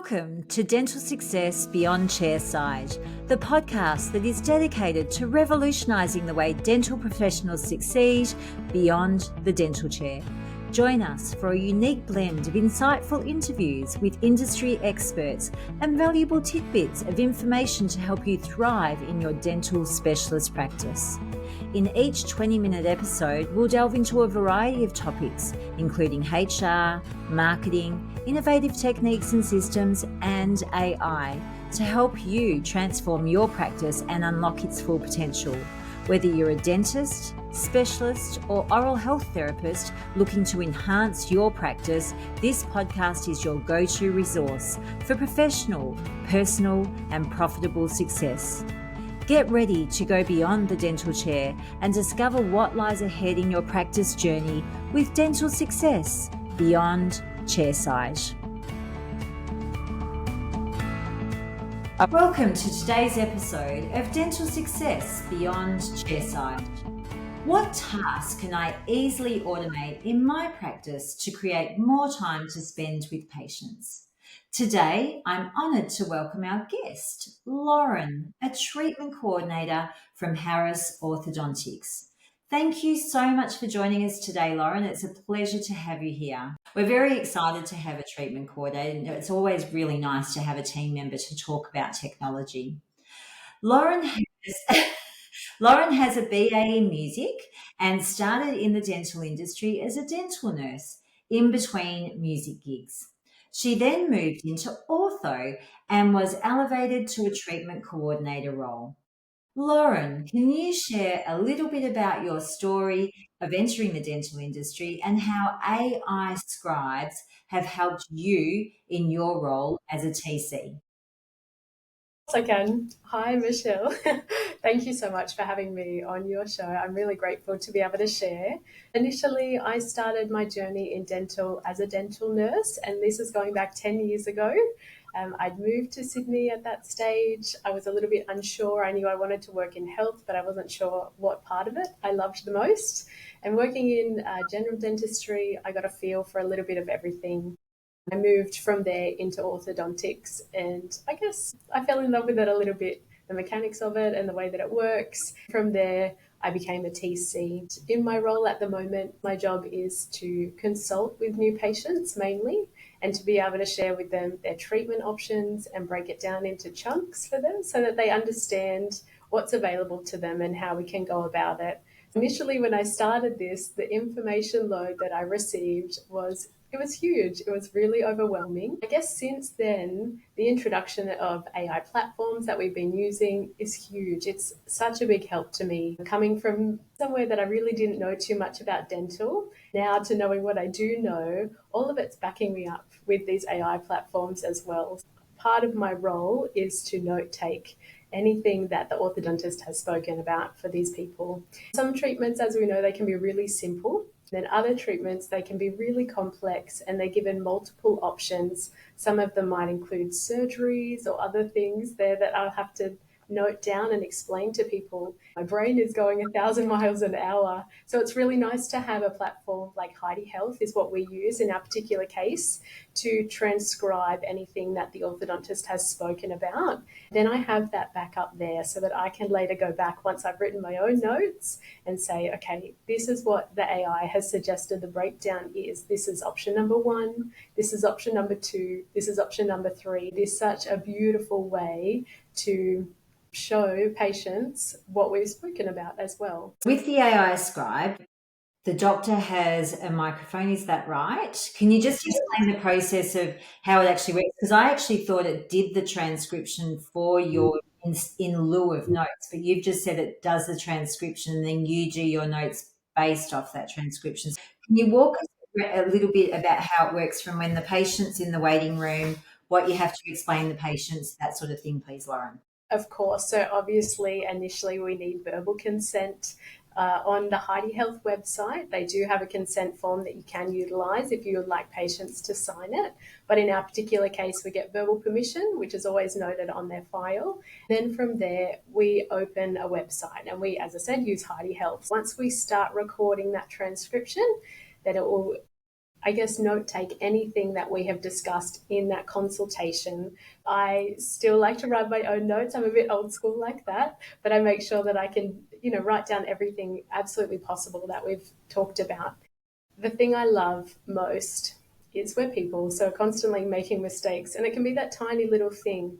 Welcome to Dental Success Beyond Chairside, the podcast that is dedicated to revolutionising the way dental professionals succeed beyond the dental chair. Join us for a unique blend of insightful interviews with industry experts and valuable tidbits of information to help you thrive in your dental specialist practice. In each 20-minute episode, we'll delve into a variety of topics, including HR, marketing, innovative techniques and systems, and AI, to help you transform your practice and unlock its full potential. Whether you're a dentist, specialist, or oral health therapist looking to enhance your practice, this podcast is your go-to resource for professional, personal, and profitable success. Get ready to go beyond the dental chair and discover what lies ahead in your practice journey with Dental Success Beyond Chairside. Welcome to today's episode of Dental Success Beyond Chairside. What task can I easily automate in my practice to create more time to spend with patients? Today, I'm honoured to welcome our guest, Lauren, a treatment coordinator from Harris Orthodontics. Thank you so much for joining us today, Lauren. It's a pleasure to have you here. We're very excited to have a treatment coordinator. It's always really nice to have a team member to talk about technology. Lauren has a BA in music and started in the dental industry as a dental nurse in between music gigs. She then moved into ortho and was elevated to a treatment coordinator role. Lauren, can you share a little bit about your story of entering the dental industry and how AI Scribes have helped you in your role as a TC? I can. Hi, Michelle. Thank you so much for having me on your show. I'm really grateful to be able to share. Initially, I started my journey in dental as a dental nurse, and this is going back 10 years ago. I'd moved to Sydney at that stage. I was a little bit unsure. I knew I wanted to work in health, but I wasn't sure what part of it I loved the most. And working in general dentistry, I got a feel for a little bit of everything. I moved from there into orthodontics, and I guess I fell in love with it a little bit, the mechanics of it and the way that it works. From there, I became a TC. In my role at the moment, my job is to consult with new patients mainly and to be able to share with them their treatment options and break it down into chunks for them so that they understand what's available to them and how we can go about it. Initially, when I started this, the information load that I received was huge. It was really overwhelming. I guess since then, the introduction of AI platforms that we've been using is huge. It's such a big help to me. Coming from somewhere that I really didn't know too much about dental, now to knowing what I do know, all of it's backing me up with these AI platforms as well. Part of my role is to note take anything that the orthodontist has spoken about for these people. Some treatments, as we know, they can be really simple. Then other treatments, they can be really complex and they're given multiple options. Some of them might include surgeries or other things there that I'll have to note down and explain to people. My brain is going 1,000 miles an hour. So it's really nice to have a platform like Heidi Health is what we use in our particular case to transcribe anything that the orthodontist has spoken about. Then I have that back up there so that I can later go back once I've written my own notes and say, okay, this is what the AI has suggested the breakdown is. This is option number 1. This is option number 2. This is option number 3. It is such a beautiful way to show patients what we've spoken about as well. With the AI Scribe, the doctor has a microphone, is that right? Can you just explain the process of how it actually works? Because I actually thought it did the transcription for your in lieu of notes, but you've just said it does the transcription and then you do your notes based off that transcription. Can you walk us through a little bit about how it works from when the patient's in the waiting room, what you have to explain to the patients, that sort of thing, please, Lauren? Of course. So obviously, initially we need verbal consent. On the Heidi Health website, they do have a consent form that you can utilise if you would like patients to sign it. But in our particular case, we get verbal permission, which is always noted on their file. Then from there, we open a website and we, as I said, use Heidi Health. Once we start recording that transcription, then it will I guess, note take anything that we have discussed in that consultation. I still like to write my own notes. I'm a bit old school like that, but I make sure that I can, write down everything absolutely possible that we've talked about. The thing I love most is we're people, so constantly making mistakes, and it can be that tiny little thing.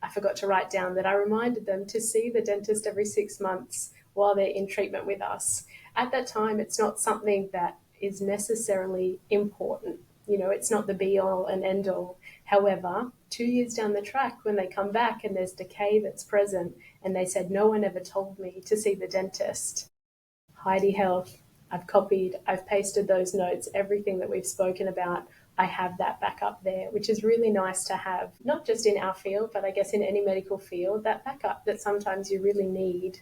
I forgot to write down that I reminded them to see the dentist every 6 months while they're in treatment with us. At that time, it's not something that is necessarily important. It's not the be all and end all. However, 2 years down the track, when they come back and there's decay that's present, and they said, no one ever told me to see the dentist, Heidi Health, I've copied, I've pasted those notes, everything that we've spoken about, I have that backup there, which is really nice to have, not just in our field, but I guess in any medical field, that backup that sometimes you really need.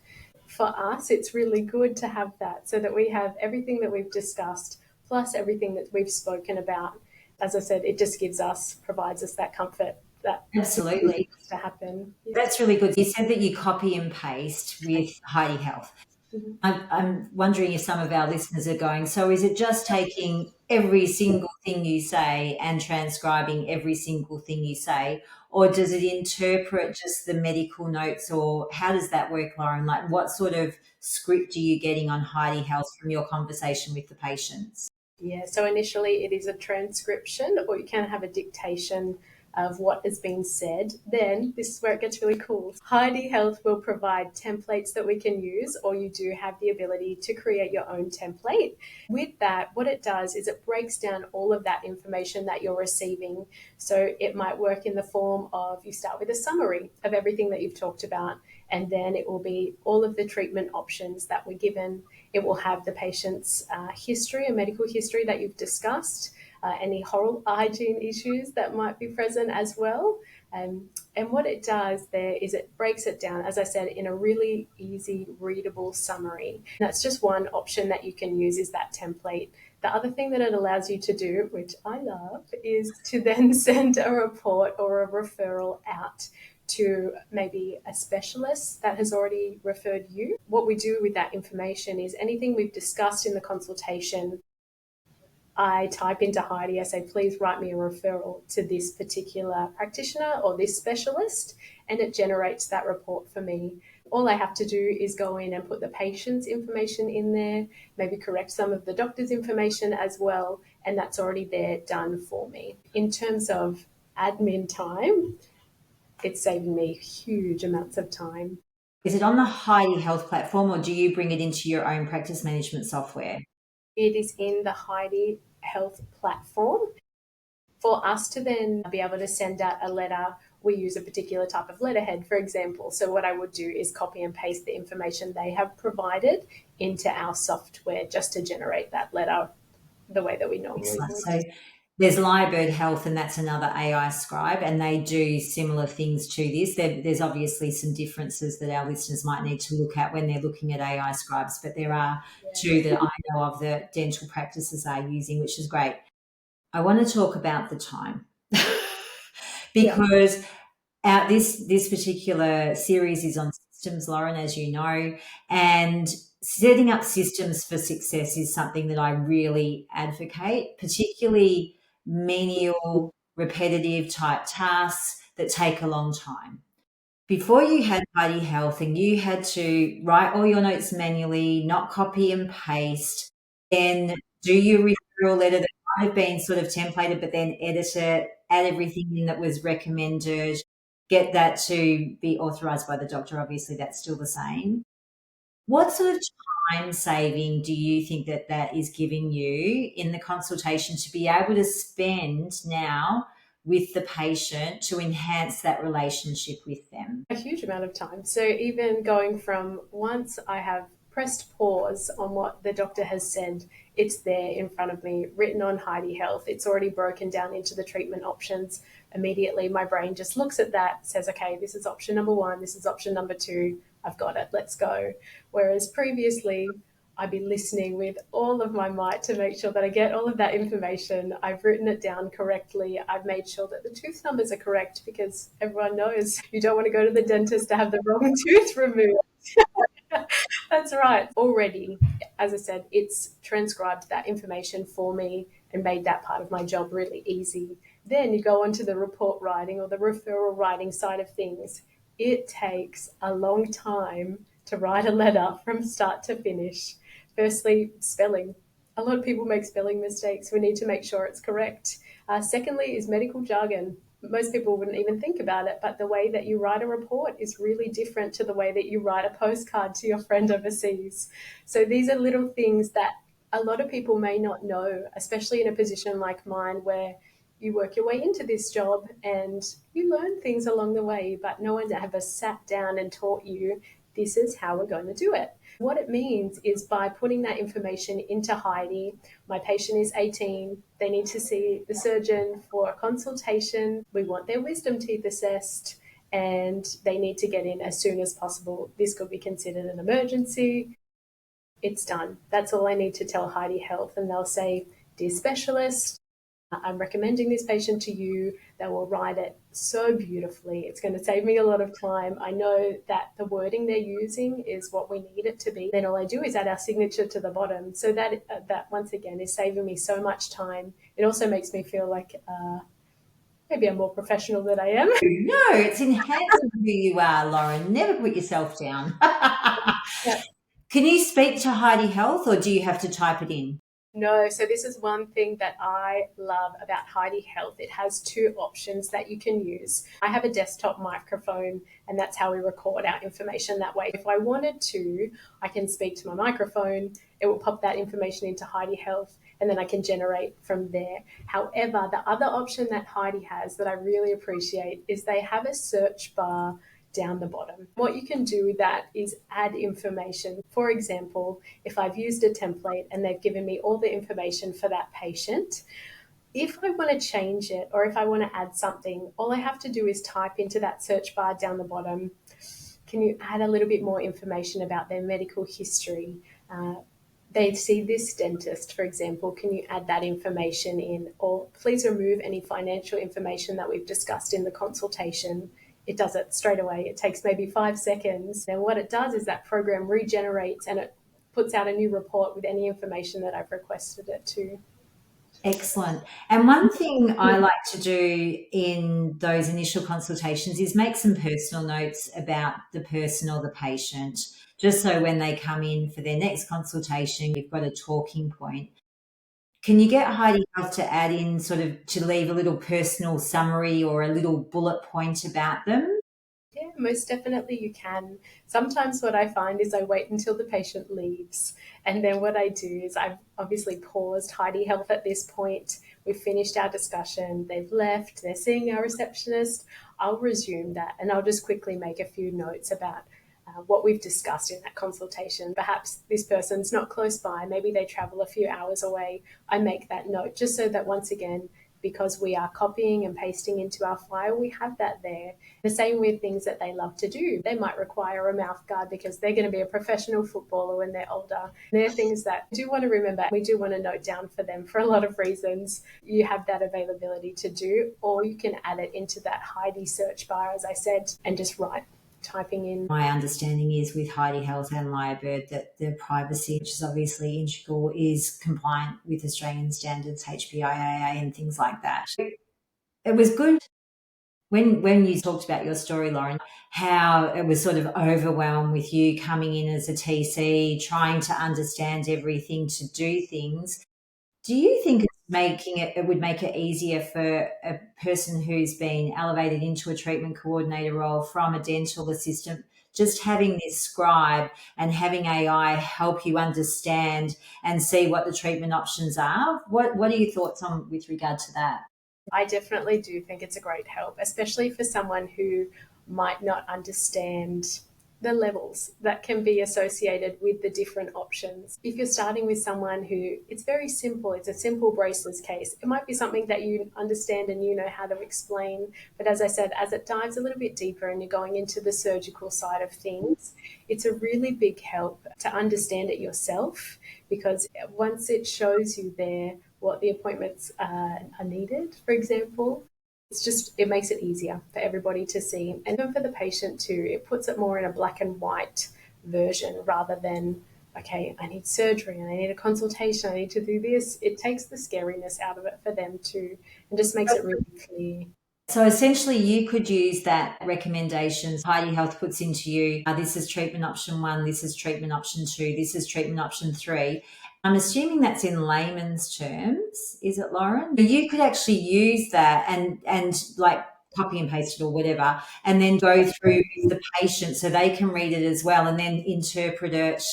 For us, it's really good to have that so that we have everything that we've discussed, plus everything that we've spoken about. As I said, it just provides us that comfort that Absolutely. needs to happen. That's really good. You said that you copy and paste with Heidi Health. Mhm. I'm wondering if some of our listeners are going, so is it just taking every single thing you say and transcribing every single thing you say, or does it interpret just the medical notes, or how does that work, Lauren? Like, what sort of script are you getting on Heidi Health from your conversation with the patients? Yeah, so initially it is a transcription, or you can have a dictation of what has been said. Then this is where it gets really cool. Heidi Health will provide templates that we can use, or you do have the ability to create your own template. With that, what it does is it breaks down all of that information that you're receiving. So it might work in the form of, you start with a summary of everything that you've talked about, and then it will be all of the treatment options that were given. It will have the patient's history and medical history that you've discussed, any oral hygiene issues that might be present as well. And what it does there is it breaks it down, as I said, in a really easy, readable summary. That's just one option that you can use, is that template. The other thing that it allows you to do, which I love, is to then send a report or a referral out to maybe a specialist that has already referred you. What we do with that information is anything we've discussed in the consultation, I type into Heidi, I say, please write me a referral to this particular practitioner or this specialist, and it generates that report for me. All I have to do is go in and put the patient's information in there, maybe correct some of the doctor's information as well, and that's already there done for me. In terms of admin time, it's saving me huge amounts of time. Is it on the Heidi Health platform, or do you bring it into your own practice management software? It is in the Heidi Health platform. For us to then be able to send out a letter, we use a particular type of letterhead, for example. So what I would do is copy and paste the information they have provided into our software just to generate that letter the way that we normally Excellent. would. So there's Lyrebird Health, and that's another AI scribe, and they do similar things to this. There's obviously some differences that our listeners might need to look at when they're looking at AI scribes, but there are two that I know of that dental practices are using, which is great. I want to talk about the time because this particular series is on systems, Lauren, as you know, and setting up systems for success is something that I really advocate, particularly menial, repetitive type tasks that take a long time. Before you had Heidi Health and you had to write all your notes manually, not copy and paste, then do your referral letter that might have been sort of templated, but then edit it, add everything in that was recommended, get that to be authorised by the doctor. Obviously, that's still the same. What sort of time saving do you think that is giving you in the consultation to be able to spend now with the patient to enhance that relationship with them? A huge amount of time. So even going from, once I have pressed pause on what the doctor has said, it's there in front of me, written on Heidi Health. It's already broken down into the treatment options. Immediately, my brain just looks at that, says, okay, this is option number 1, this is option number 2, I've got it, let's go. Whereas previously, I'd be listening with all of my might to make sure that I get all of that information. I've written it down correctly. I've made sure that the tooth numbers are correct, because everyone knows you don't want to go to the dentist to have the wrong tooth removed. That's right. Already, as I said, it's transcribed that information for me, and made that part of my job really easy. Then you go on to the report writing or the referral writing side of things. It takes a long time to write a letter from start to finish. Firstly, spelling. A lot of people make spelling mistakes. We need to make sure it's correct. Secondly is medical jargon. Most people wouldn't even think about it, but the way that you write a report is really different to the way that you write a postcard to your friend overseas. So these are little things that a lot of people may not know, especially in a position like mine where you work your way into this job and you learn things along the way, but no one ever sat down and taught you this is how we're going to do it. What it means is by putting that information into Heidi, my patient is 18, they need to see the surgeon for a consultation, we want their wisdom teeth assessed, and they need to get in as soon as possible. This could be considered an emergency. It's done. That's all I need to tell Heidi Health, and they'll say, "Dear specialist, I'm recommending this patient to you." They will write it so beautifully. It's going to save me a lot of time. I know that the wording they're using is what we need it to be. Then all I do is add our signature to the bottom. So that once again is saving me so much time. It also makes me feel like maybe I'm more professional than I am. No, it's enhancing who you are, Lauren. Never put yourself down. Yeah. Can you speak to Heidi Health, or do you have to type it in? No, so this is one thing that I love about Heidi Health. It has two options that you can use. I have a desktop microphone, and that's how we record our information that way. If I wanted to, I can speak to my microphone. It will pop that information into Heidi Health, and then I can generate from there. However, the other option that Heidi has that I really appreciate is they have a search bar down the bottom. What you can do with that is add information. For example, if I've used a template and they've given me all the information for that patient, if I want to change it or if I want to add something, all I have to do is type into that search bar down the bottom, can you add a little bit more information about their medical history? They see this dentist, for example, can you add that information in? Or please remove any financial information that we've discussed in the consultation. It does it straight away. It takes maybe 5 seconds. And what it does is that program regenerates and it puts out a new report with any information that I've requested it to. Excellent. And one thing I like to do in those initial consultations is make some personal notes about the person or the patient, just so when they come in for their next consultation, you've got a talking point. Can you get Heidi Health to add in sort of to leave a little personal summary or a little bullet point about them? Yeah, most definitely you can. Sometimes what I find is I wait until the patient leaves. And then what I do is I've obviously paused Heidi Health at this point. We've finished our discussion. They've left. They're seeing our receptionist. I'll resume that and I'll just quickly make a few notes about what we've discussed in that consultation. Perhaps this person's not close by. Maybe they travel a few hours away. I make that note just so that once again, because we are copying and pasting into our file, we have that there. The same with things that they love to do. They might require a mouth guard because they're going to be a professional footballer when they're older. They're things that we do want to remember. We do want to note down for them for a lot of reasons. You have that availability to do, or you can add it into that Heidi search bar, as I said, and just typing in. My understanding is with Heidi Health and Lyrebird that the privacy, which is obviously integral, is compliant with Australian standards, HPIAA and things like that. It was good when you talked about your story, Lauren, how it was sort of overwhelmed with you coming in as a TC, trying to understand everything, to do things. Do you think it would make it easier for a person who's been elevated into a treatment coordinator role from a dental assistant, just having this scribe and having AI help you understand and see what the treatment options are? What are your thoughts on with regard to that? I definitely do think it's a great help, especially for someone who might not understand the levels that can be associated with the different options. If you're starting with someone who, it's very simple, it's a simple braces case, it might be something that you understand and you know how to explain. But as I said, as it dives a little bit deeper and you're going into the surgical side of things, it's a really big help to understand it yourself, because once it shows you there what the appointments are needed, for example, it makes it easier for everybody to see. And then for the patient too, it puts it more in a black and white version rather than okay, I need surgery and I need a consultation, I need to do this. It takes the scariness out of it for them too, and just makes it really clear. So essentially you could use that recommendations Heidi Health puts into you. This is treatment option 1, this is treatment option 2, this is treatment option 3. I'm assuming that's in layman's terms, is it, Lauren? But you could actually use that and like copy and paste it or whatever, and then go through the patient so they can read it as well and then interpret it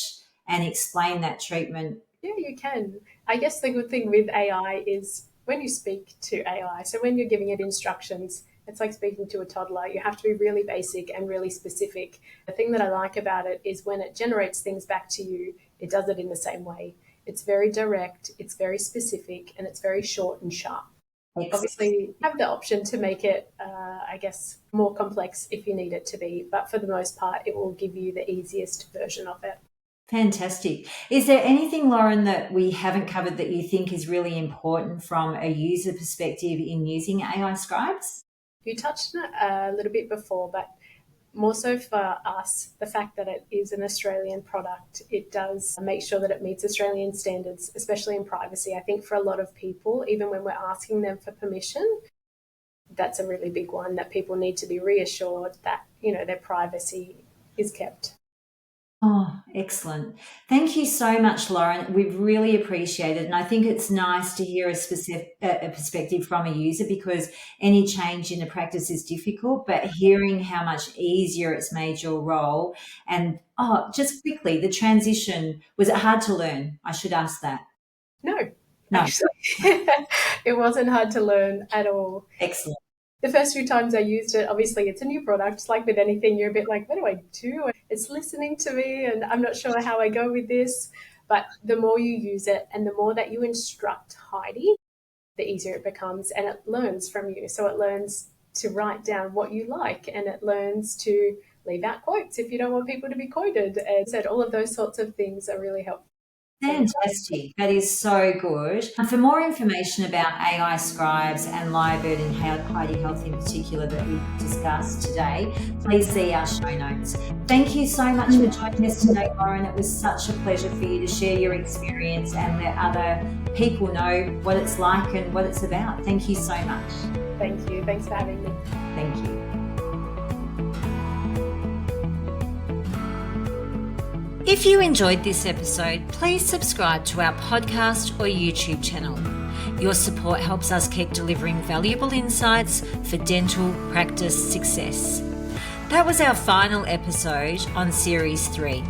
and explain that treatment. Yeah, you can. I guess the good thing with AI is when you speak to AI, so when you're giving it instructions, it's like speaking to a toddler. You have to be really basic and really specific. The thing that I like about it is when it generates things back to you, it does it in the same way. It's very direct, it's very specific, and it's very short and sharp. Excellent. Obviously, you have the option to make it, I guess, more complex if you need it to be, but for the most part, it will give you the easiest version of it. Fantastic. Is there anything, Lauren, that we haven't covered that you think is really important from a user perspective in using AI Scribes? You touched on it a little bit before, but more so for us, the fact that it is an Australian product, it does make sure that it meets Australian standards, especially in privacy. I think for a lot of people, even when we're asking them for permission, that's a really big one, that people need to be reassured that, their privacy is kept. Oh, excellent. Thank you so much, Lauren. We've really appreciated it. And I think it's nice to hear a perspective from a user, because any change in the practice is difficult, but hearing how much easier it's made your role. And just quickly, the transition, was it hard to learn? I should ask that. No. Actually, it wasn't hard to learn at all. Excellent. The first few times I used it, obviously it's a new product. Like with anything, you're a bit like, what do I do? It's listening to me and I'm not sure how I go with this. But the more you use it and the more that you instruct Heidi, the easier it becomes, and it learns from you. So it learns to write down what you like, and it learns to leave out quotes if you don't want people to be quoted. And said all of those sorts of things are really helpful. Fantastic. That is so good. And for more information about AI Scribes and Lyrebird and Heidi Health in particular that we discussed today, please see our show notes. Thank you so much for joining us today, Lauren. It was such a pleasure for you to share your experience and let other people know what it's like and what it's about. Thank you so much. Thank you. Thanks for having me. Thank you. If you enjoyed this episode, please subscribe to our podcast or YouTube channel. Your support helps us keep delivering valuable insights for dental practice success. That was our final episode on Series 3.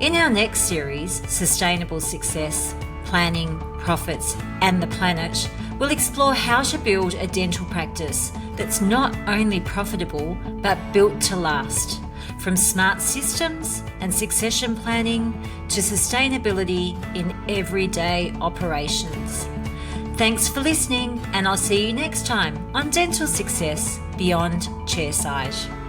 In our next series, Sustainable Success, Planning, Profits and the Planet, we'll explore how to build a dental practice that's not only profitable but built to last. From smart systems and succession planning to sustainability in everyday operations. Thanks for listening, and I'll see you next time on Dental Success Beyond Chairside.